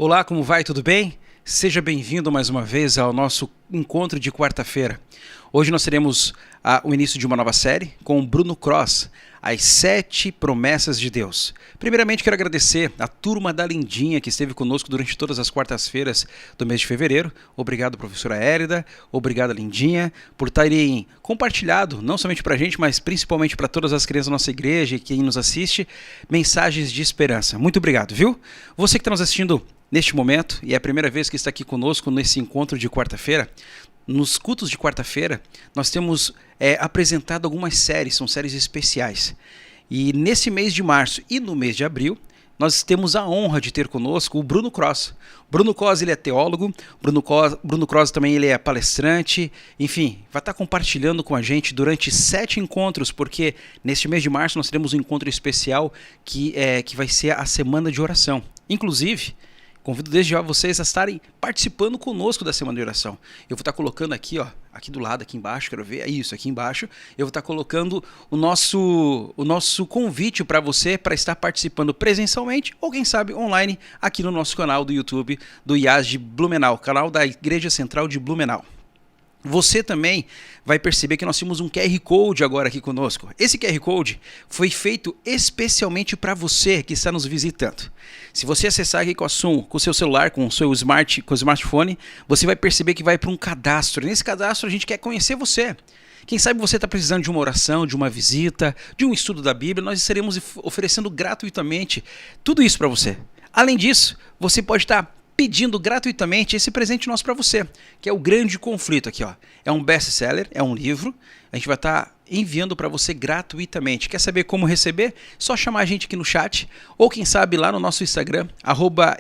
Olá, como vai? Tudo bem? Seja bem-vindo mais uma vez ao nosso encontro de quarta-feira. Hoje nós teremos o início de uma nova série com o Bruno Cross, as 7 promessas de Deus. Primeiramente, quero agradecer a turma da Lindinha que esteve conosco durante todas as quartas-feiras do mês de fevereiro. Obrigado, professora Érida. Obrigado, Lindinha, por terem compartilhado, não somente para a gente, mas principalmente para todas as crianças da nossa igreja e quem nos assiste, mensagens de esperança. Muito obrigado, viu? Você que está nos assistindo neste momento, e é a primeira vez que está aqui conosco nesse encontro de quarta-feira, nos cultos de quarta-feira, nós temos apresentado algumas séries, são séries especiais. E nesse mês de março e no mês de abril, nós temos a honra de ter conosco o Bruno Cross. Bruno Cross, ele é teólogo, Bruno Cross também ele é palestrante, enfim, vai estar compartilhando com a gente durante 7 encontros, porque neste mês de março nós teremos um encontro especial que vai ser a Semana de Oração. Inclusive, convido desde já vocês a estarem participando conosco da Semana de Oração. Eu vou estar colocando aqui, ó, aqui do lado, aqui embaixo, quero ver, é isso, aqui embaixo, eu vou estar colocando o nosso convite para você, para estar participando presencialmente, ou quem sabe online, aqui no nosso canal do YouTube, do IAS de Blumenau, canal da Igreja Central de Blumenau. Você também vai perceber que nós temos um QR Code agora aqui conosco. Esse QR Code foi feito especialmente para você que está nos visitando. Se você acessar aqui com o seu celular, com o seu smartphone, você vai perceber que vai para um cadastro. Nesse cadastro a gente quer conhecer você. Quem sabe você está precisando de uma oração, de uma visita, de um estudo da Bíblia, nós estaremos oferecendo gratuitamente tudo isso para você. Além disso, você pode estar pedindo gratuitamente esse presente nosso para você, que é o Grande Conflito aqui, ó. É um best-seller, é um livro, a gente vai estar enviando para você gratuitamente. Quer saber como receber? Só chamar a gente aqui no chat, ou quem sabe lá no nosso Instagram,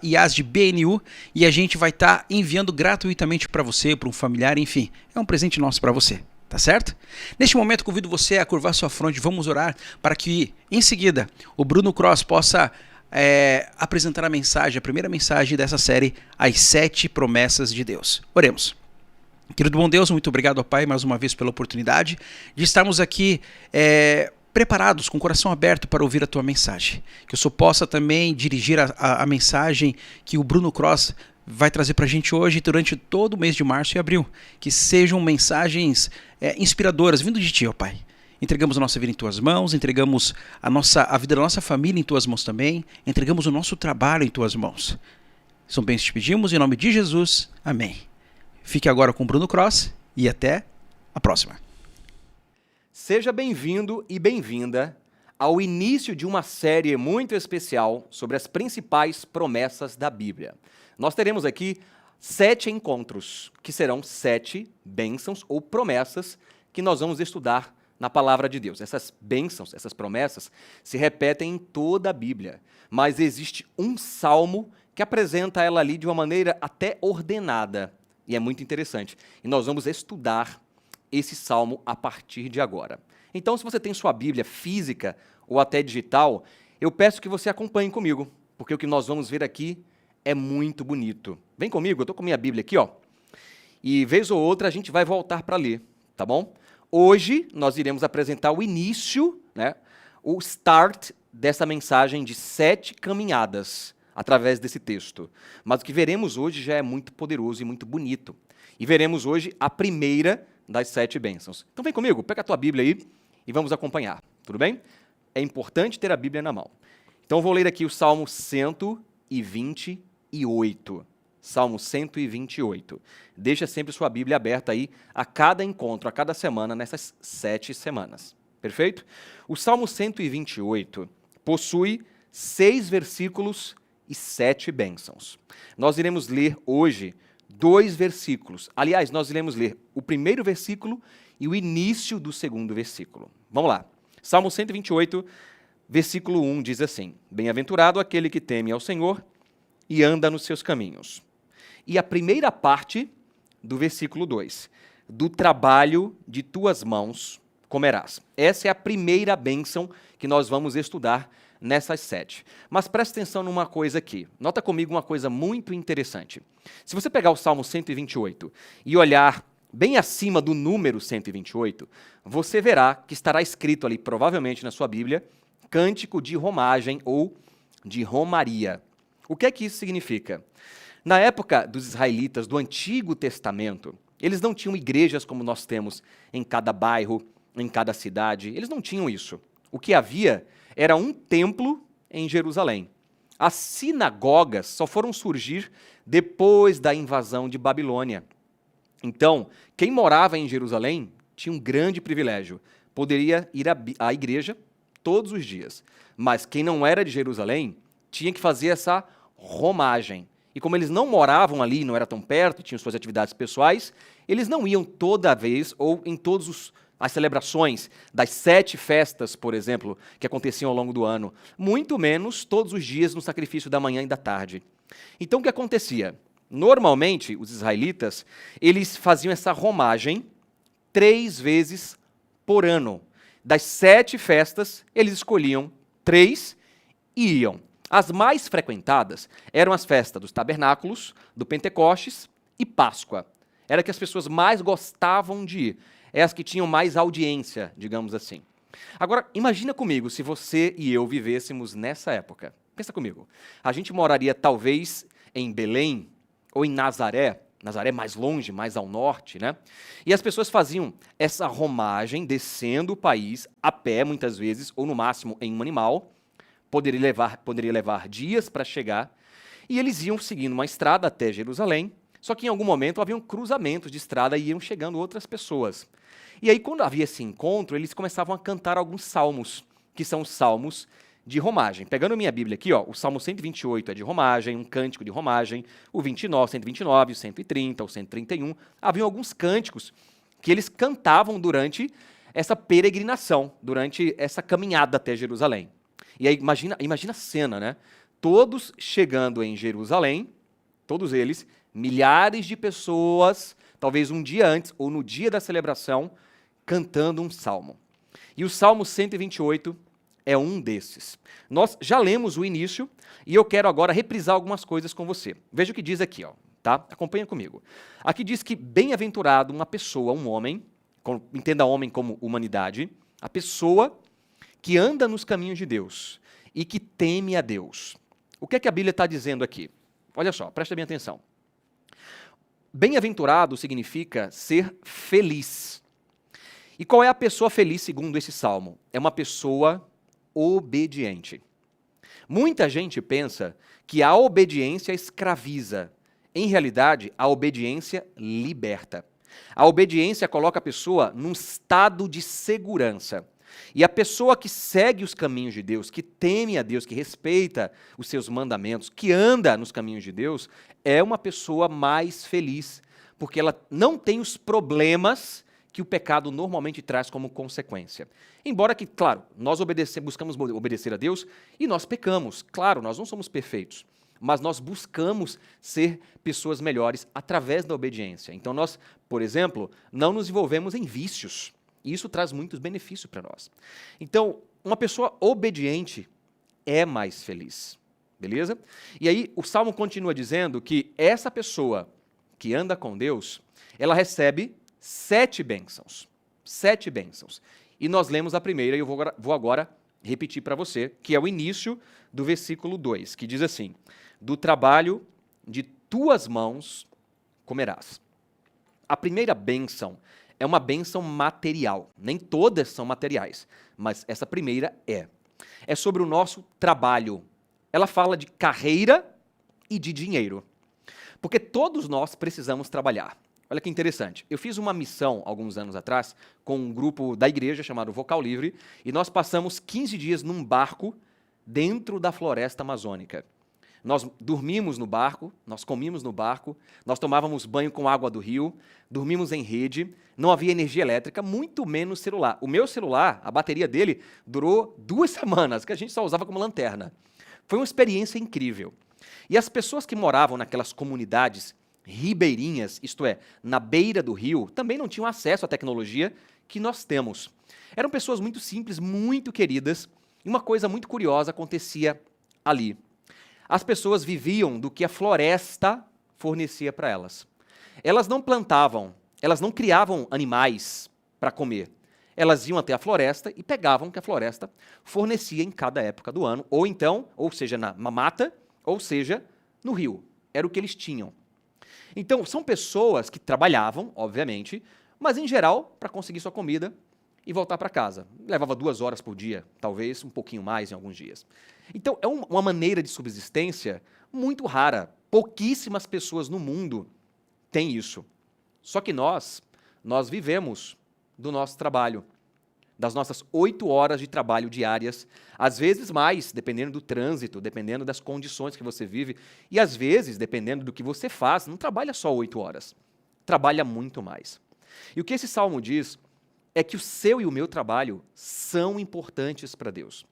@iasdebnu, e a gente vai estar enviando gratuitamente para você, para um familiar, enfim, é um presente nosso para você. Tá certo? Neste momento, convido você a curvar sua fronte, vamos orar para que, em seguida, o Bruno Cross possa apresentar a primeira mensagem dessa série, As 7 Promessas de Deus. Oremos. Querido bom Deus, muito obrigado, ó Pai, mais uma vez pela oportunidade de estarmos aqui preparados, com o coração aberto para ouvir a Tua mensagem. Que o Senhor possa também dirigir a mensagem que o Bruno Cross vai trazer para a gente hoje durante todo o mês de março e abril. Que sejam mensagens inspiradoras, vindo de Ti, ó Pai. Entregamos a nossa vida em Tuas mãos, entregamos a vida da nossa família em Tuas mãos também, entregamos o nosso trabalho em Tuas mãos. São bens te pedimos, em nome de Jesus. Amém. Fique agora com o Bruno Cross e até a próxima. Seja bem-vindo e bem-vinda ao início de uma série muito especial sobre as principais promessas da Bíblia. Nós teremos aqui 7 encontros, que serão 7 bênçãos ou promessas que nós vamos estudar na palavra de Deus. Essas bênçãos, essas promessas, se repetem em toda a Bíblia, mas existe um salmo que apresenta ela ali de uma maneira até ordenada, e é muito interessante. E nós vamos estudar esse salmo a partir de agora. Então, se você tem sua Bíblia física ou até digital, eu peço que você acompanhe comigo, porque o que nós vamos ver aqui é muito bonito. Vem comigo, eu estou com minha Bíblia aqui, ó, e vez ou outra a gente vai voltar para ler, tá bom? Hoje, nós iremos apresentar o início, o start dessa mensagem de 7 caminhadas através desse texto. Mas o que veremos hoje já é muito poderoso e muito bonito. E veremos hoje a primeira das 7 bênçãos. Então vem comigo, pega a tua Bíblia aí e vamos acompanhar, tudo bem? É importante ter a Bíblia na mão. Então eu vou ler aqui o Salmo 128. Salmo 128. Deixa sempre sua Bíblia aberta aí a cada encontro, a cada semana, nessas 7 semanas. Perfeito? O Salmo 128 possui 6 versículos e 7 bênçãos. Nós iremos ler hoje 2 versículos. Aliás, nós iremos ler o primeiro versículo e o início do segundo versículo. Vamos lá. Salmo 128, versículo 1 diz assim: Bem-aventurado aquele que teme ao Senhor e anda nos seus caminhos. E a primeira parte do versículo 2, do trabalho de tuas mãos comerás. Essa é a primeira bênção que nós vamos estudar nessas 7. Mas presta atenção numa coisa aqui. Nota comigo uma coisa muito interessante. Se você pegar o Salmo 128 e olhar bem acima do número 128, você verá que estará escrito ali, provavelmente na sua Bíblia, Cântico de Romagem ou de Romaria. O que é que isso significa? Na época dos israelitas do Antigo Testamento, eles não tinham igrejas como nós temos em cada bairro, em cada cidade. Eles não tinham isso. O que havia era um templo em Jerusalém. As sinagogas só foram surgir depois da invasão de Babilônia. Então, quem morava em Jerusalém tinha um grande privilégio. Poderia ir à igreja todos os dias. Mas quem não era de Jerusalém tinha que fazer essa romagem. E como eles não moravam ali, não era tão perto, tinham suas atividades pessoais, eles não iam toda vez ou em todas as celebrações das 7 festas, por exemplo, que aconteciam ao longo do ano, muito menos todos os dias no sacrifício da manhã e da tarde. Então, o que acontecia? Normalmente, os israelitas, eles faziam essa romagem 3 vezes por ano. Das 7 festas, eles escolhiam 3 e iam. As mais frequentadas eram as festas dos tabernáculos, do Pentecostes e Páscoa. Era que as pessoas mais gostavam de ir. É as que tinham mais audiência, digamos assim. Agora, imagina comigo se você e eu vivêssemos nessa época. Pensa comigo. A gente moraria talvez em Belém ou em Nazaré, Nazaré mais longe, mais ao norte, né? E as pessoas faziam essa romagem, descendo o país, a pé muitas vezes, ou no máximo em um animal. Poderia levar dias para chegar, e eles iam seguindo uma estrada até Jerusalém, só que em algum momento haviam cruzamentos de estrada e iam chegando outras pessoas. E aí, quando havia esse encontro, eles começavam a cantar alguns salmos, que são os salmos de romagem. Pegando a minha Bíblia aqui, ó, o Salmo 128 é de romagem, um cântico de romagem, o 129, o 130, o 131. Haviam alguns cânticos que eles cantavam durante essa peregrinação, durante essa caminhada até Jerusalém. E aí, imagina a cena, né? Todos chegando em Jerusalém, todos eles, milhares de pessoas, talvez um dia antes ou no dia da celebração, cantando um salmo. E o Salmo 128 é um desses. Nós já lemos o início e eu quero agora reprisar algumas coisas com você. Veja o que diz aqui, ó, tá? Acompanha comigo. Aqui diz que bem-aventurado uma pessoa, um homem, entenda homem como humanidade, a pessoa que anda nos caminhos de Deus e que teme a Deus. O que é que a Bíblia está dizendo aqui? Olha só, presta bem atenção. Bem-aventurado significa ser feliz. E qual é a pessoa feliz segundo esse salmo? É uma pessoa obediente. Muita gente pensa que a obediência escraviza. Em realidade, a obediência liberta. A obediência coloca a pessoa num estado de segurança. E a pessoa que segue os caminhos de Deus, que teme a Deus, que respeita os seus mandamentos, que anda nos caminhos de Deus, é uma pessoa mais feliz, porque ela não tem os problemas que o pecado normalmente traz como consequência. Embora que, claro, nós buscamos obedecer a Deus e nós pecamos. Claro, nós não somos perfeitos, mas nós buscamos ser pessoas melhores através da obediência. Então nós, por exemplo, não nos envolvemos em vícios. E isso traz muitos benefícios para nós. Então, uma pessoa obediente é mais feliz. Beleza? E aí, o Salmo continua dizendo que essa pessoa que anda com Deus, ela recebe 7 bênçãos. 7 bênçãos. E nós lemos a primeira, e eu vou agora repetir para você, que é o início do versículo 2, que diz assim: do trabalho de tuas mãos comerás. A primeira bênção é uma bênção material. Nem todas são materiais, mas essa primeira é. É sobre o nosso trabalho. Ela fala de carreira e de dinheiro. Porque todos nós precisamos trabalhar. Olha que interessante. Eu fiz uma missão, alguns anos atrás, com um grupo da igreja chamado Vocal Livre, e nós passamos 15 dias num barco dentro da floresta amazônica. Nós dormimos no barco, nós comíamos no barco, nós tomávamos banho com água do rio, dormimos em rede, não havia energia elétrica, muito menos celular. O meu celular, a bateria dele, durou 2 semanas, que a gente só usava como lanterna. Foi uma experiência incrível. E as pessoas que moravam naquelas comunidades ribeirinhas, isto é, na beira do rio, também não tinham acesso à tecnologia que nós temos. Eram pessoas muito simples, muito queridas, e uma coisa muito curiosa acontecia ali. As pessoas viviam do que a floresta fornecia para elas. Elas não plantavam, elas não criavam animais para comer. Elas iam até a floresta e pegavam o que a floresta fornecia em cada época do ano, ou seja, na mata, ou seja, no rio. Era o que eles tinham. Então, são pessoas que trabalhavam, obviamente, mas em geral, para conseguir sua comida e voltar para casa. Levava 2 horas por dia, talvez um pouquinho mais em alguns dias. Então, é uma maneira de subsistência muito rara. Pouquíssimas pessoas no mundo têm isso. Só que nós vivemos do nosso trabalho, das nossas 8 horas de trabalho diárias, às vezes mais, dependendo do trânsito, dependendo das condições que você vive, e às vezes, dependendo do que você faz, não trabalha só 8 horas, trabalha muito mais. E o que esse salmo diz é que o seu e o meu trabalho são importantes para Deus.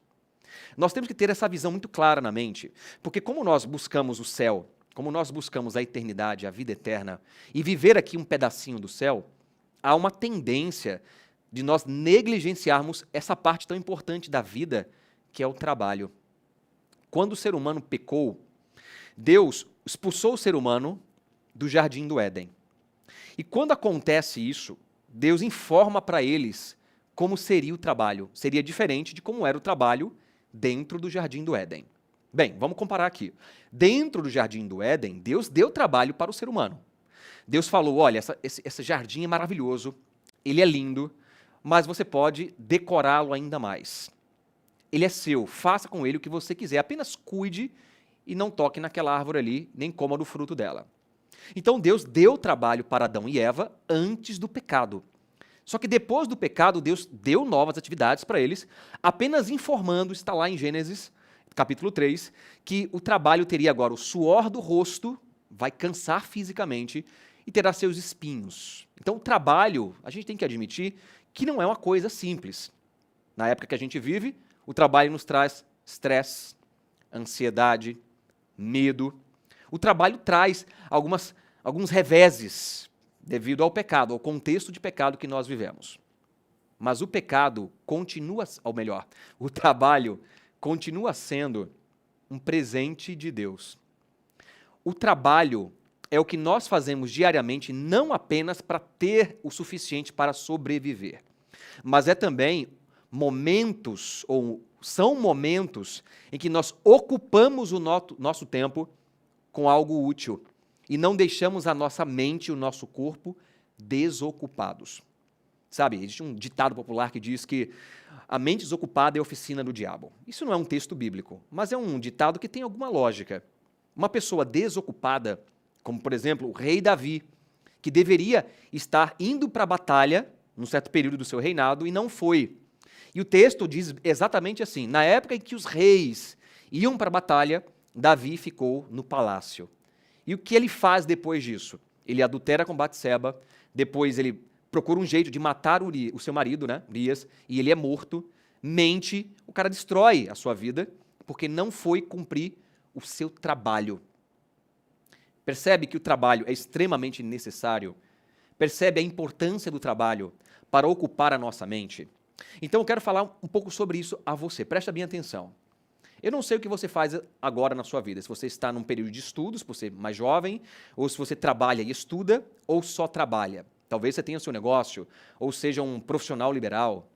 Nós temos que ter essa visão muito clara na mente, porque como nós buscamos o céu, como nós buscamos a eternidade, a vida eterna, e viver aqui um pedacinho do céu, há uma tendência de nós negligenciarmos essa parte tão importante da vida, que é o trabalho. Quando o ser humano pecou, Deus expulsou o ser humano do jardim do Éden. E quando acontece isso, Deus informa para eles como seria o trabalho. Seria diferente de como era o trabalho dentro do jardim do Éden. Bem, vamos comparar aqui. Dentro do jardim do Éden, Deus deu trabalho para o ser humano. Deus falou, olha, esse jardim é maravilhoso, ele é lindo, mas você pode decorá-lo ainda mais. Ele é seu, faça com ele o que você quiser, apenas cuide e não toque naquela árvore ali, nem coma do fruto dela. Então Deus deu trabalho para Adão e Eva antes do pecado. Só que depois do pecado, Deus deu novas atividades para eles, apenas informando, está lá em Gênesis, capítulo 3, que o trabalho teria agora o suor do rosto, vai cansar fisicamente e terá seus espinhos. Então o trabalho, a gente tem que admitir que não é uma coisa simples. Na época que a gente vive, o trabalho nos traz estresse, ansiedade, medo. O trabalho traz alguns reveses devido ao pecado, ao contexto de pecado que nós vivemos. Mas o pecado continua, ou melhor, o trabalho continua sendo um presente de Deus. O trabalho é o que nós fazemos diariamente, não apenas para ter o suficiente para sobreviver, mas é também momentos, ou são momentos, em que nós ocupamos o nosso tempo com algo útil e não deixamos a nossa mente e o nosso corpo desocupados. Sabe, existe um ditado popular que diz que a mente desocupada é a oficina do diabo. Isso não é um texto bíblico, mas é um ditado que tem alguma lógica. Uma pessoa desocupada, como, por exemplo, o rei Davi, que deveria estar indo para a batalha num certo período do seu reinado e não foi. E o texto diz exatamente assim, na época em que os reis iam para a batalha, Davi ficou no palácio. E o que ele faz depois disso? Ele adultera com Batseba, depois ele procura um jeito de matar o seu marido, né, Urias, e ele é morto, mente, o cara destrói a sua vida, porque não foi cumprir o seu trabalho. Percebe que o trabalho é extremamente necessário? Percebe a importância do trabalho para ocupar a nossa mente? Então eu quero falar um pouco sobre isso a você. Presta bem atenção. Eu não sei o que você faz agora na sua vida, se você está num período de estudos, por ser mais jovem, ou se você trabalha e estuda, ou só trabalha. Talvez você tenha seu negócio, ou seja um profissional liberal.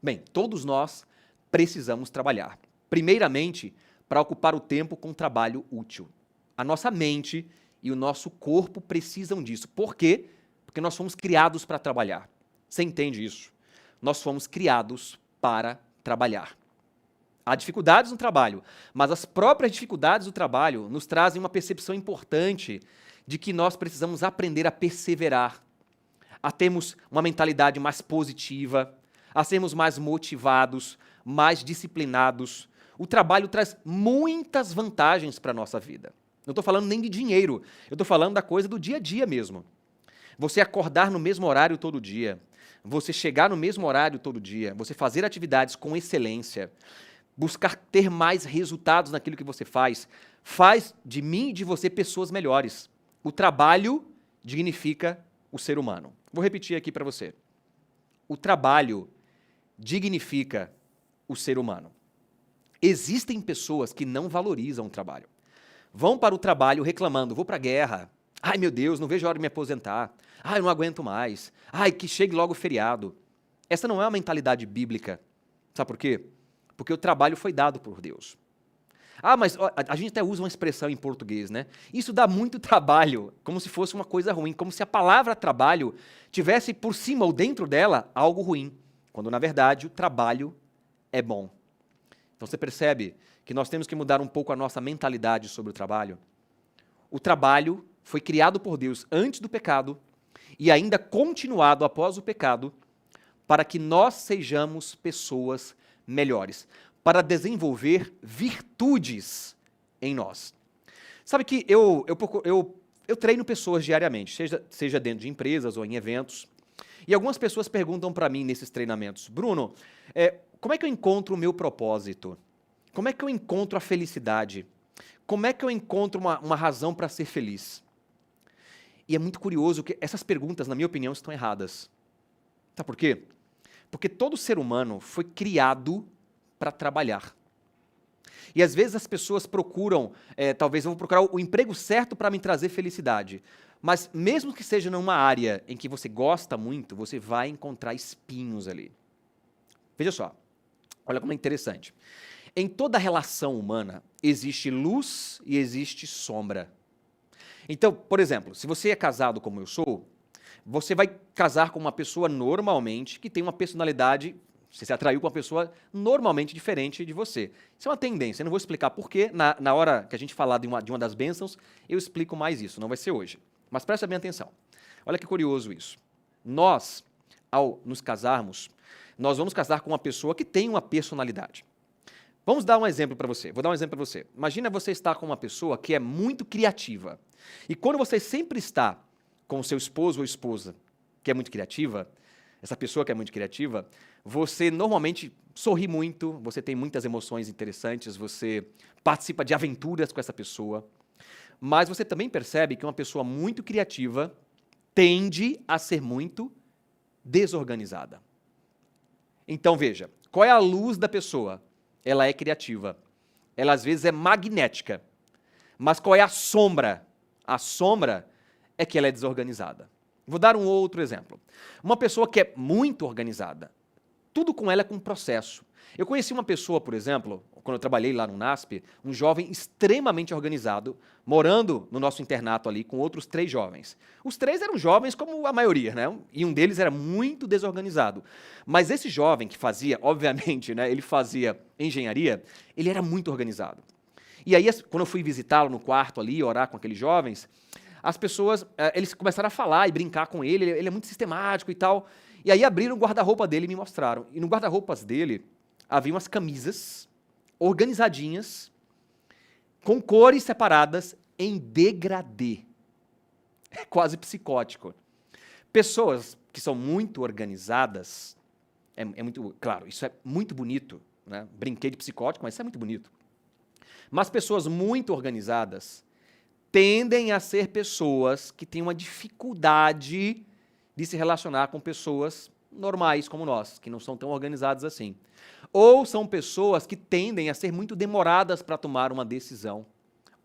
Bem, todos nós precisamos trabalhar. Primeiramente, para ocupar o tempo com trabalho útil. A nossa mente e o nosso corpo precisam disso. Por quê? Porque nós fomos criados para trabalhar. Você entende isso? Nós fomos criados para trabalhar. Há dificuldades no trabalho, mas as próprias dificuldades do trabalho nos trazem uma percepção importante de que nós precisamos aprender a perseverar, a termos uma mentalidade mais positiva, a sermos mais motivados, mais disciplinados. O trabalho traz muitas vantagens para a nossa vida. Não estou falando nem de dinheiro, eu estou falando da coisa do dia a dia mesmo. Você acordar no mesmo horário todo dia, você chegar no mesmo horário todo dia, você fazer atividades com excelência, buscar ter mais resultados naquilo que você faz de mim e de você pessoas melhores. O trabalho dignifica o ser humano. Vou repetir aqui para você. O trabalho dignifica o ser humano. Existem pessoas que não valorizam o trabalho. Vão para o trabalho reclamando, vou para a guerra. Ai, meu Deus, não vejo a hora de me aposentar. Ai, eu não aguento mais. Ai, que chegue logo o feriado. Essa não é uma mentalidade bíblica. Sabe por quê? Porque o trabalho foi dado por Deus. Ah, mas ó, a gente até usa uma expressão em português, né? Isso dá muito trabalho, como se fosse uma coisa ruim, como se a palavra trabalho tivesse por cima ou dentro dela algo ruim, quando na verdade o trabalho é bom. Então você percebe que nós temos que mudar um pouco a nossa mentalidade sobre o trabalho. O trabalho foi criado por Deus antes do pecado e ainda continuado após o pecado para que nós sejamos pessoas melhores, para desenvolver virtudes em nós. Sabe que eu treino pessoas diariamente, seja dentro de empresas ou em eventos, e algumas pessoas perguntam para mim nesses treinamentos, Bruno, como é que eu encontro o meu propósito? Como é que eu encontro a felicidade? Como é que eu encontro uma razão para ser feliz? E é muito curioso que essas perguntas, na minha opinião, estão erradas. Sabe por quê? Porque todo ser humano foi criado para trabalhar. E às vezes as pessoas procuram, talvez eu vou procurar o emprego certo para me trazer felicidade. Mas mesmo que seja numa área em que você gosta muito, você vai encontrar espinhos ali. Veja só, olha como é interessante. Em toda relação humana, existe luz e existe sombra. Então, por exemplo, se você é casado como eu sou, você vai casar com uma pessoa normalmente que tem uma personalidade, você se atraiu com uma pessoa normalmente diferente de você. Isso é uma tendência, eu não vou explicar porquê, na hora que a gente falar de uma das bênçãos, eu explico mais isso, não vai ser hoje. Mas preste bem atenção, olha que curioso isso. Nós, ao nos casarmos, nós vamos casar com uma pessoa que tem uma personalidade. Vamos dar um exemplo para você. Vou dar um exemplo para você. Imagina você estar com uma pessoa que é muito criativa. E quando você sempre está com o seu esposo ou esposa que é muito criativa, essa pessoa que é muito criativa, você normalmente sorri muito, você tem muitas emoções interessantes, você participa de aventuras com essa pessoa. Mas você também percebe que uma pessoa muito criativa tende a ser muito desorganizada. Então veja, qual é a luz da pessoa? Ela é criativa. Ela às vezes é magnética. Mas qual é a sombra? A sombra é que ela é desorganizada. Vou dar um outro exemplo. Uma pessoa que é muito organizada, tudo com ela é com processo. Eu conheci uma pessoa, por exemplo, quando eu trabalhei lá no NASP, um jovem extremamente organizado, morando no nosso internato ali com outros 3 jovens. Os 3 eram jovens como a maioria, né? E um deles era muito desorganizado. Mas esse jovem que fazia, obviamente, né, ele fazia engenharia, ele era muito organizado. E aí, quando eu fui visitá-lo no quarto ali, orar com aqueles jovens, as pessoas, eles começaram a falar e brincar com ele é muito sistemático e tal. E aí abriram o guarda-roupa dele e me mostraram. E no guarda-roupas dele, havia umas camisas organizadinhas, com cores separadas, em degradê. É quase psicótico. Pessoas que são muito organizadas, é muito, claro, isso é muito bonito, né? Brinquei de psicótico, mas isso é muito bonito. Mas pessoas muito organizadas tendem a ser pessoas que têm uma dificuldade de se relacionar com pessoas normais como nós, que não são tão organizadas assim. Ou são pessoas que tendem a ser muito demoradas para tomar uma decisão.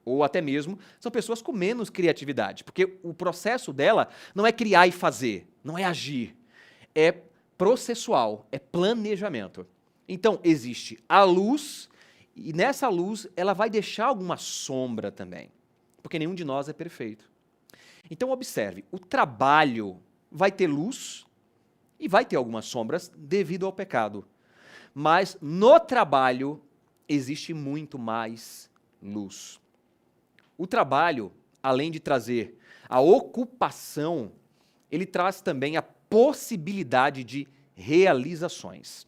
Ou até mesmo são pessoas com menos criatividade, porque o processo dela não é criar e fazer, não é agir, é processual, é planejamento. Então, existe a luz, e nessa luz ela vai deixar alguma sombra também, porque nenhum de nós é perfeito. Então, observe, o trabalho vai ter luz e vai ter algumas sombras devido ao pecado. Mas no trabalho existe muito mais luz. O trabalho, além de trazer a ocupação, ele traz também a possibilidade de realizações.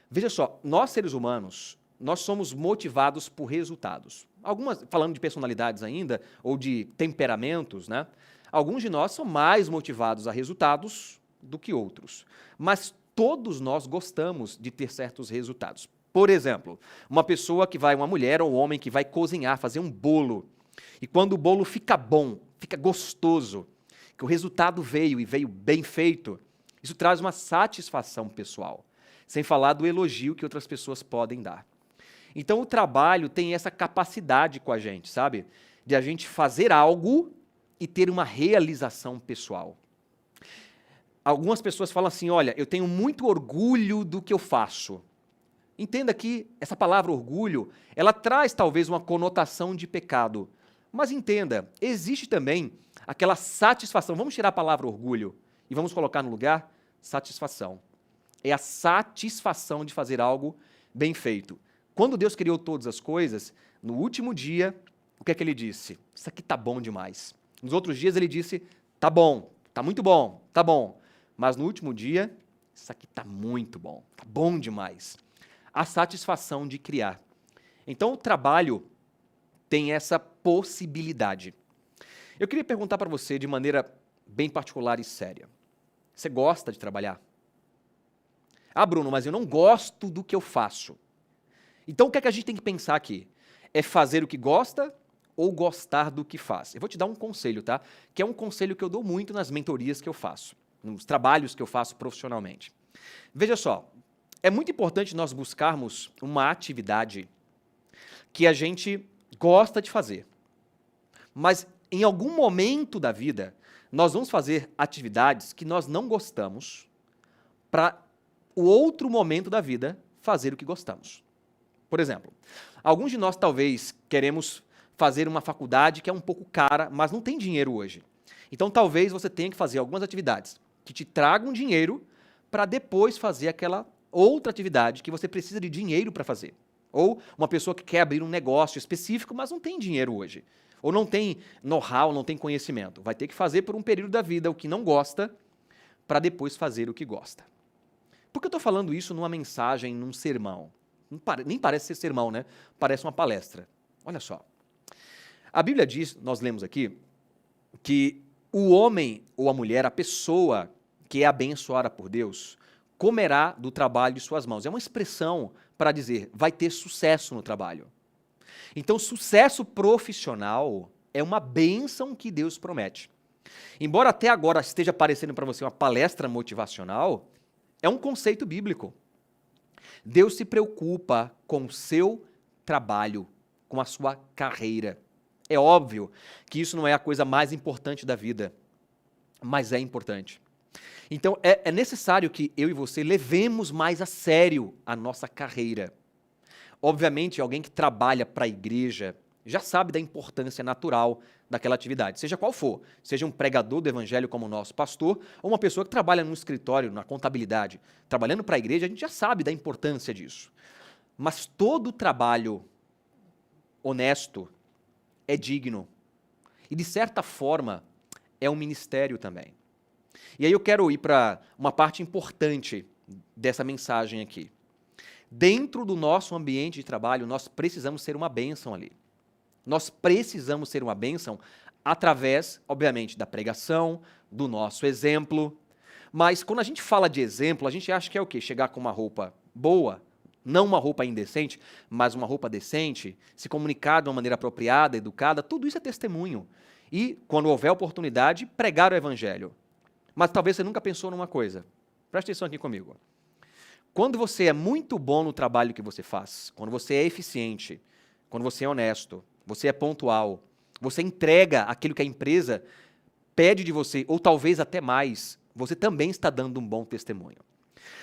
Veja só, nós seres humanos, nós somos motivados por resultados. Algumas, falando de personalidades ainda, ou de temperamentos, né? Alguns de nós são mais motivados a resultados do que outros. Mas todos nós gostamos de ter certos resultados. Por exemplo, uma mulher ou um homem que vai cozinhar, fazer um bolo. E quando o bolo fica bom, fica gostoso, que o resultado veio e veio bem feito, isso traz uma satisfação pessoal. Sem falar do elogio que outras pessoas podem dar. Então o trabalho tem essa capacidade com a gente, sabe? De a gente fazer algo e ter uma realização pessoal. Algumas pessoas falam assim, olha, eu tenho muito orgulho do que eu faço. Entenda que essa palavra orgulho, ela traz talvez uma conotação de pecado. Mas entenda, existe também aquela satisfação. Vamos tirar a palavra orgulho e vamos colocar no lugar satisfação. É a satisfação de fazer algo bem feito. Quando Deus criou todas as coisas, no último dia, o que é que ele disse? Isso aqui tá bom demais. Nos outros dias ele disse, tá bom, tá muito bom, tá bom. Mas no último dia, isso aqui tá muito bom, tá bom demais. A satisfação de criar. Então o trabalho tem essa possibilidade. Eu queria perguntar para você de maneira bem particular e séria. Você gosta de trabalhar? Ah, Bruno, mas eu não gosto do que eu faço. Então o que é que a gente tem que pensar aqui? É fazer o que gosta ou gostar do que faz? Eu vou te dar um conselho, tá? Que é um conselho que eu dou muito nas mentorias que eu faço, nos trabalhos que eu faço profissionalmente. Veja só, é muito importante nós buscarmos uma atividade que a gente gosta de fazer. Mas em algum momento da vida, nós vamos fazer atividades que nós não gostamos para o outro momento da vida fazer o que gostamos. Por exemplo, alguns de nós talvez queremos fazer uma faculdade que é um pouco cara, mas não tem dinheiro hoje. Então talvez você tenha que fazer algumas atividades que te tragam dinheiro para depois fazer aquela outra atividade que você precisa de dinheiro para fazer. Ou uma pessoa que quer abrir um negócio específico, mas não tem dinheiro hoje. Ou não tem know-how, não tem conhecimento. Vai ter que fazer por um período da vida o que não gosta para depois fazer o que gosta. Por que eu estou falando isso numa mensagem, num sermão? Nem parece ser sermão, né? Parece uma palestra. Olha só. A Bíblia diz, nós lemos aqui, que o homem ou a mulher, a pessoa que é abençoada por Deus, comerá do trabalho de suas mãos. É uma expressão para dizer, vai ter sucesso no trabalho. Então, sucesso profissional é uma bênção que Deus promete. Embora até agora esteja parecendo para você uma palestra motivacional, é um conceito bíblico. Deus se preocupa com o seu trabalho, com a sua carreira. É óbvio que isso não é a coisa mais importante da vida, mas é importante. Então, é necessário que eu e você levemos mais a sério a nossa carreira. Obviamente, alguém que trabalha para a igreja já sabe da importância natural daquela atividade, seja qual for, seja um pregador do evangelho como o nosso pastor, ou uma pessoa que trabalha num escritório, na contabilidade, trabalhando para a igreja, a gente já sabe da importância disso. Mas todo trabalho honesto é digno. E, de certa forma, é um ministério também. E aí eu quero ir para uma parte importante dessa mensagem aqui. Dentro do nosso ambiente de trabalho, nós precisamos ser uma bênção ali. Nós precisamos ser uma bênção através, obviamente, da pregação, do nosso exemplo. Mas quando a gente fala de exemplo, a gente acha que é o quê? Chegar com uma roupa boa, não uma roupa indecente, mas uma roupa decente, se comunicar de uma maneira apropriada, educada, tudo isso é testemunho. E, quando houver oportunidade, pregar o evangelho. Mas talvez você nunca pensou numa coisa. Presta atenção aqui comigo. Quando você é muito bom no trabalho que você faz, quando você é eficiente, quando você é honesto, você é pontual, você entrega aquilo que a empresa pede de você, ou talvez até mais, você também está dando um bom testemunho.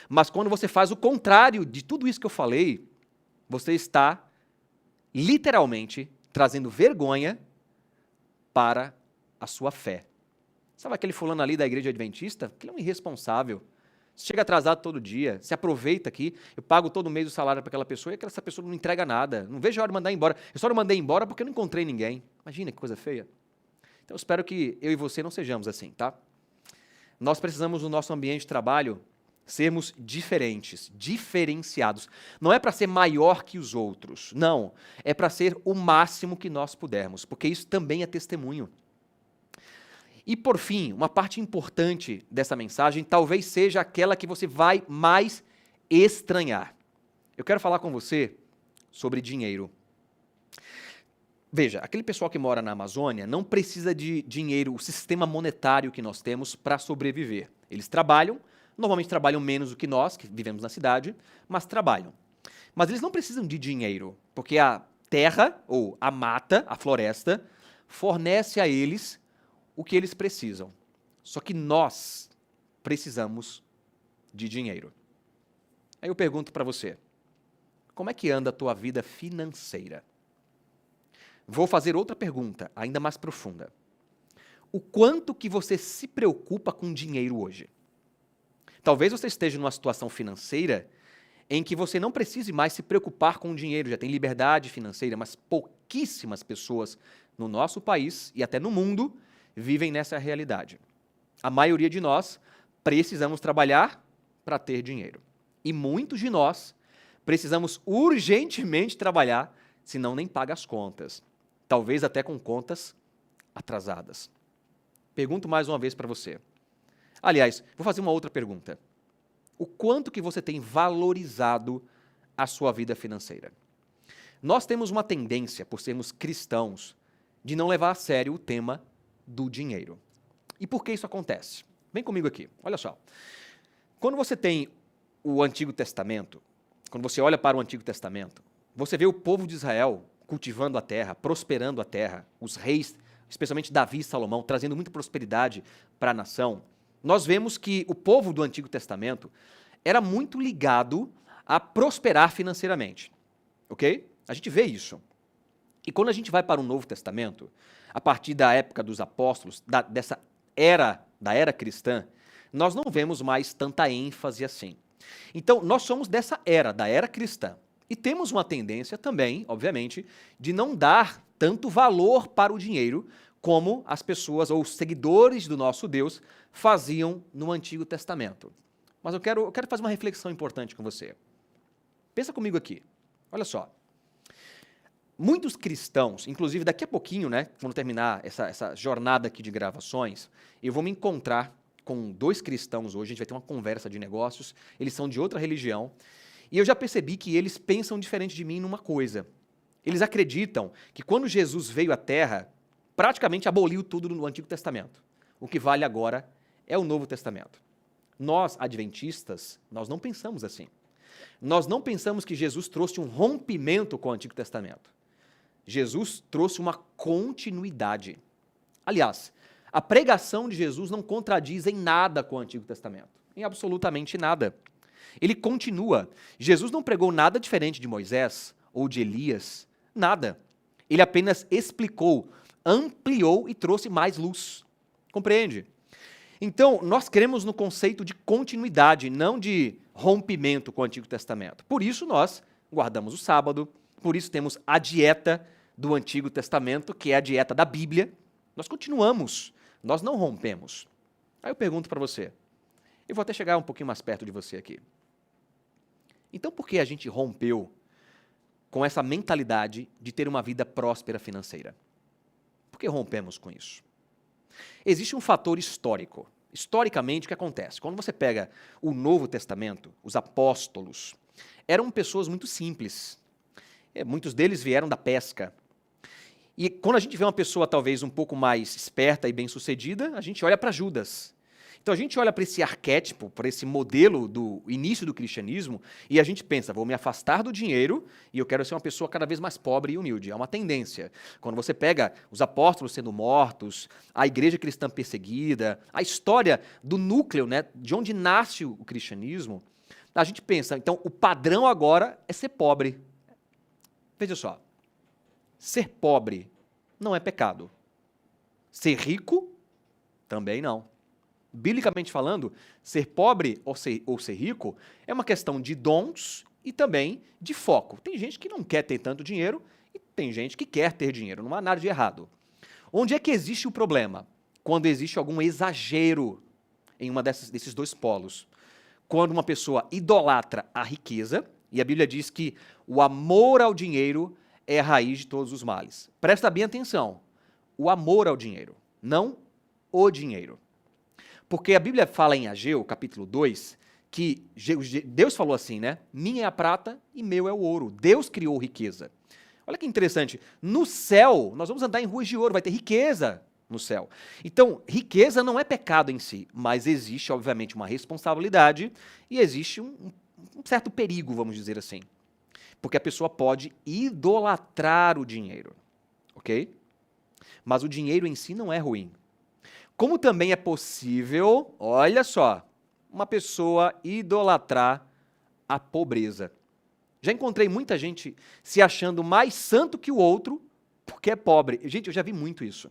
Mas quando você faz o contrário de tudo isso que eu falei, você está literalmente trazendo vergonha para a sua fé. Sabe aquele fulano ali da igreja adventista? Aquele é um irresponsável. Chega atrasado todo dia, se aproveita aqui, eu pago todo mês o salário para aquela pessoa e essa pessoa não entrega nada. Não vejo a hora de mandar embora. Eu só não mandei embora porque eu não encontrei ninguém. Imagina que coisa feia. Então eu espero que eu e você não sejamos assim, tá? Nós precisamos no nosso ambiente de trabalho sermos diferentes, diferenciados. Não é para ser maior que os outros, não. É para ser o máximo que nós pudermos, porque isso também é testemunho. E, por fim, uma parte importante dessa mensagem talvez seja aquela que você vai mais estranhar. Eu quero falar com você sobre dinheiro. Veja, aquele pessoal que mora na Amazônia não precisa de dinheiro, o sistema monetário que nós temos para sobreviver. Eles trabalham, normalmente trabalham menos do que nós, que vivemos na cidade, mas trabalham. Mas eles não precisam de dinheiro, porque a terra, ou a mata, a floresta, fornece a eles o que eles precisam. Só que nós precisamos de dinheiro. Aí eu pergunto para você, como é que anda a tua vida financeira? Vou fazer outra pergunta, ainda mais profunda. O quanto que você se preocupa com dinheiro hoje? Talvez você esteja numa situação financeira em que você não precise mais se preocupar com o dinheiro, já tem liberdade financeira, mas pouquíssimas pessoas no nosso país e até no mundo vivem nessa realidade. A maioria de nós precisamos trabalhar para ter dinheiro. E muitos de nós precisamos urgentemente trabalhar, senão nem paga as contas. Talvez até com contas atrasadas. Pergunto mais uma vez para você. Aliás, vou fazer uma outra pergunta. O quanto que você tem valorizado a sua vida financeira? Nós temos uma tendência, por sermos cristãos, de não levar a sério o tema do dinheiro. E por que isso acontece? Vem comigo aqui, olha só. Quando você tem o Antigo Testamento, quando você olha para o Antigo Testamento, você vê o povo de Israel cultivando a terra, prosperando a terra, os reis, especialmente Davi e Salomão, trazendo muita prosperidade para a nação. Nós vemos que o povo do Antigo Testamento era muito ligado a prosperar financeiramente, ok? A gente vê isso. E quando a gente vai para o Novo Testamento, a partir da época dos apóstolos, da era cristã, nós não vemos mais tanta ênfase assim. Então, nós somos da era cristã. E temos uma tendência também, obviamente, de não dar tanto valor para o dinheiro como as pessoas ou os seguidores do nosso Deus faziam no Antigo Testamento. Mas eu quero fazer uma reflexão importante com você. Pensa comigo aqui. Olha só. Muitos cristãos, inclusive daqui a pouquinho, né, quando terminar essa jornada aqui de gravações, eu vou me encontrar com 2 cristãos hoje, a gente vai ter uma conversa de negócios, eles são de outra religião, e eu já percebi que eles pensam diferente de mim numa coisa. Eles acreditam que quando Jesus veio à Terra, praticamente aboliu tudo no Antigo Testamento. O que vale agora é o Novo Testamento. Nós, adventistas, nós não pensamos assim. Nós não pensamos que Jesus trouxe um rompimento com o Antigo Testamento. Jesus trouxe uma continuidade. Aliás, a pregação de Jesus não contradiz em nada com o Antigo Testamento. Em absolutamente nada. Ele continua. Jesus não pregou nada diferente de Moisés ou de Elias. Nada. Ele apenas explicou, ampliou e trouxe mais luz. Compreende? Então, nós cremos no conceito de continuidade, não de rompimento com o Antigo Testamento. Por isso, nós guardamos o sábado, por isso temos a dieta do Antigo Testamento, que é a dieta da Bíblia. Nós continuamos, nós não rompemos. Aí eu pergunto para você, eu vou até chegar um pouquinho mais perto de você aqui. Então, por que a gente rompeu com essa mentalidade de ter uma vida próspera financeira? Por que rompemos com isso? Existe um fator histórico. Historicamente, o que acontece? Quando você pega o Novo Testamento, os apóstolos, eram pessoas muito simples. Muitos deles vieram da pesca. E quando a gente vê uma pessoa talvez um pouco mais esperta e bem-sucedida, a gente olha para Judas. Então a gente olha para esse arquétipo, para esse modelo do início do cristianismo, e a gente pensa, vou me afastar do dinheiro e eu quero ser uma pessoa cada vez mais pobre e humilde. É uma tendência. Quando você pega os apóstolos sendo mortos, a igreja cristã perseguida, a história do núcleo, né, de onde nasce o cristianismo, a gente pensa, então o padrão agora é ser pobre. Veja só, ser pobre não é pecado. Ser rico, também não. Biblicamente falando, ser pobre ou ser rico é uma questão de dons e também de foco. Tem gente que não quer ter tanto dinheiro e tem gente que quer ter dinheiro. Não há nada de errado. Onde é que existe o problema? Quando existe algum exagero em uma desses 2 polos. Quando uma pessoa idolatra a riqueza, e a Bíblia diz que o amor ao dinheiro é a raiz de todos os males. Presta bem atenção. O amor ao dinheiro, não o dinheiro. Porque a Bíblia fala em Ageu, capítulo 2, que Deus falou assim, né? Minha é a prata e meu é o ouro. Deus criou riqueza. Olha que interessante. No céu, nós vamos andar em ruas de ouro, vai ter riqueza no céu. Então, riqueza não é pecado em si, mas existe, obviamente, uma responsabilidade e existe um certo perigo, vamos dizer assim. Porque a pessoa pode idolatrar o dinheiro, ok? Mas o dinheiro em si não é ruim. Como também é possível, olha só, uma pessoa idolatrar a pobreza. Já encontrei muita gente se achando mais santo que o outro porque é pobre. Gente, eu já vi muito isso.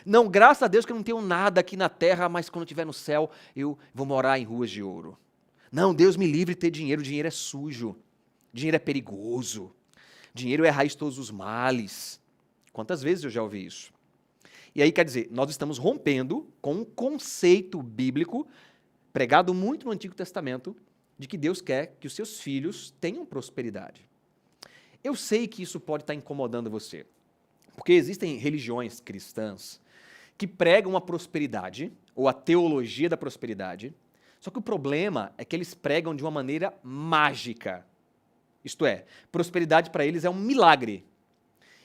Não, graças a Deus que eu não tenho nada aqui na terra, mas quando eu estiver no céu, eu vou morar em ruas de ouro. Não, Deus me livre de ter dinheiro. Dinheiro é sujo. Dinheiro é perigoso. Dinheiro é a raiz de todos os males. Quantas vezes eu já ouvi isso? E aí, quer dizer, nós estamos rompendo com um conceito bíblico pregado muito no Antigo Testamento de que Deus quer que os seus filhos tenham prosperidade. Eu sei que isso pode estar incomodando você, porque existem religiões cristãs que pregam a prosperidade, ou a teologia da prosperidade, só que o problema é que eles pregam de uma maneira mágica. Isto é, prosperidade para eles é um milagre.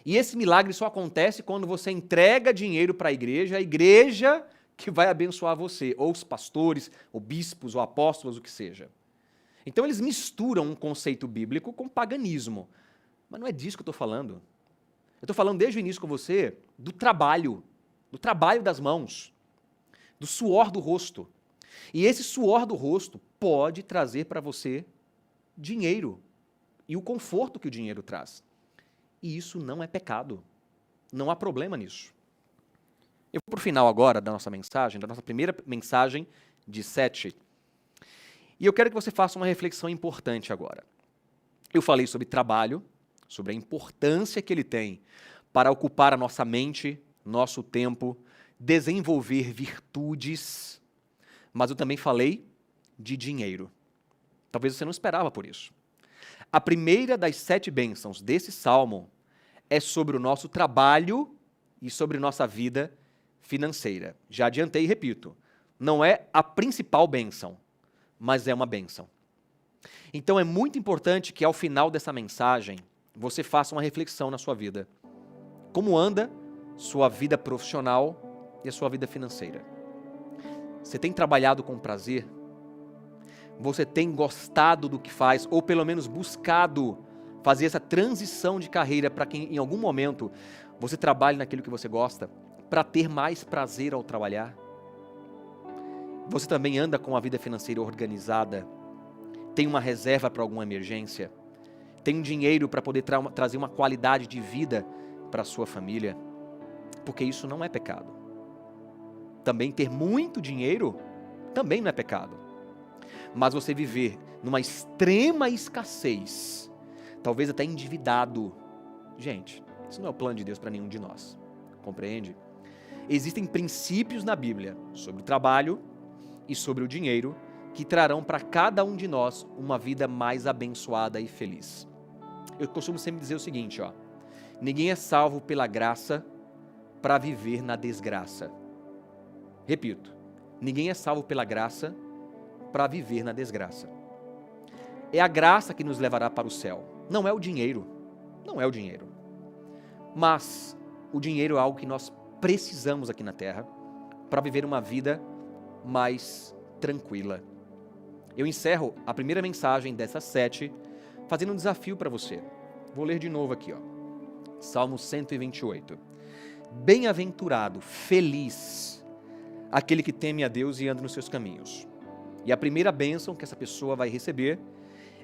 E esse milagre só acontece quando você entrega dinheiro para a igreja que vai abençoar você, ou os pastores, ou bispos, ou apóstolos, o que seja. Então eles misturam um conceito bíblico com paganismo. Mas não é disso que eu estou falando. Eu estou falando desde o início com você do trabalho das mãos, do suor do rosto. E esse suor do rosto pode trazer para você dinheiro e o conforto que o dinheiro traz. E isso não é pecado. Não há problema nisso. Eu vou para o final agora da nossa mensagem, da nossa primeira mensagem de 7. E eu quero que você faça uma reflexão importante agora. Eu falei sobre trabalho, sobre a importância que ele tem para ocupar a nossa mente, nosso tempo, desenvolver virtudes, mas eu também falei de dinheiro. Talvez você não esperava por isso. A primeira das 7 bênçãos desse salmo é sobre o nosso trabalho e sobre nossa vida financeira. Já adiantei e repito, não é a principal bênção, mas é uma bênção. Então é muito importante que ao final dessa mensagem você faça uma reflexão na sua vida. Como anda sua vida profissional e a sua vida financeira? Você tem trabalhado com prazer? Você tem gostado do que faz, ou pelo menos buscado fazer essa transição de carreira para que em algum momento você trabalhe naquilo que você gosta, para ter mais prazer ao trabalhar? Você também anda com a vida financeira organizada? Tem uma reserva para alguma emergência? Tem um dinheiro para poder trazer uma qualidade de vida para a sua família? Porque isso não é pecado. Também ter muito dinheiro também não é pecado. Mas você viver numa extrema escassez, talvez até endividado, gente, isso não é o plano de Deus para nenhum de nós, compreende? Existem princípios na Bíblia sobre o trabalho e sobre o dinheiro que trarão para cada um de nós uma vida mais abençoada e feliz. Eu costumo sempre dizer o seguinte, ninguém é salvo pela graça para viver na desgraça. Repito, ninguém é salvo pela graça para viver na desgraça. É a graça que nos levará para o céu, não é o dinheiro, não é o dinheiro. Mas o dinheiro é algo que nós precisamos aqui na terra para viver uma vida mais tranquila. Eu encerro a primeira mensagem dessas 7 fazendo um desafio para você. Vou ler de novo aqui, Salmo 128. Bem-aventurado, feliz, aquele que teme a Deus e anda nos seus caminhos. E a primeira bênção que essa pessoa vai receber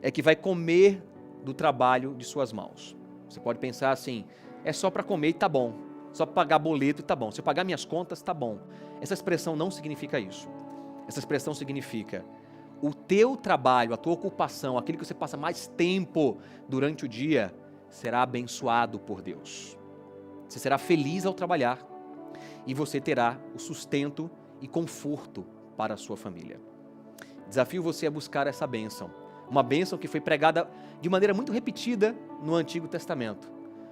é que vai comer do trabalho de suas mãos. Você pode pensar assim, é só para comer e tá bom, só para pagar boleto e tá bom, se eu pagar minhas contas tá bom. Essa expressão não significa isso. Essa expressão significa o teu trabalho, a tua ocupação, aquilo que você passa mais tempo durante o dia, será abençoado por Deus. Você será feliz ao trabalhar e você terá o sustento e conforto para a sua família. Desafio você a buscar essa bênção. Uma bênção que foi pregada de maneira muito repetida no Antigo Testamento,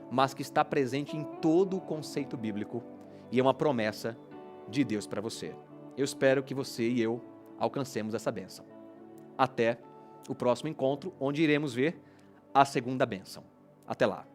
mas que está presente em todo o conceito bíblico e é uma promessa de Deus para você. Eu espero que você e eu alcancemos essa bênção. Até o próximo encontro, onde iremos ver a segunda bênção. Até lá.